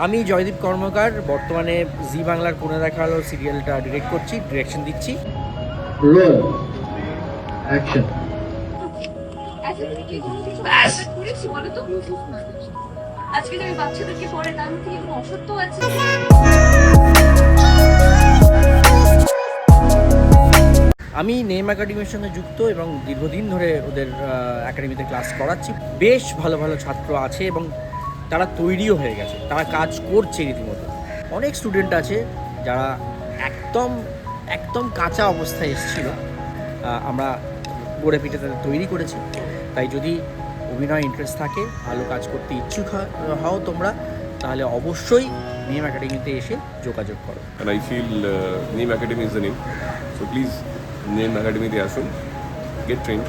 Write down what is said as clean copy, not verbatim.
আমি জয়দীপ কর্মকার, বর্তমানে জি বাংলার কোনে দেখা আলো সিরিয়ালটা ডিরেক্ট করছি, ডিরেকশন দিচ্ছি। Roll action. আজকে আমি বাচ্চাদেরকে পড়ে তার মধ্যে কি কোনো অসত্য আছে? আমি নেম একাডেমির সঙ্গে যুক্ত এবং দীর্ঘদিন ধরে ওদের একাডেমিতে ক্লাস করাচ্ছি। বেশ ভালো ভালো ছাত্র আছে এবং তারা তৈরিও হয়ে গেছে, তারা কাজ করছে রীতিমতো। অনেক স্টুডেন্ট আছে যারা একদম একদম কাঁচা অবস্থায় এসেছিলো, আমরা গড়ে পিঠে তাদের তৈরি করেছি। তাই যদি অভিনয় ইন্টারেস্ট থাকে, ভালো কাজ করতে ইচ্ছুক হও তোমরা, তাহলে অবশ্যই নেম একাডেমিতে এসে যোগাযোগ করো। And I feel Neem Academy is the name. So please, Neem Academy te asun, get trained.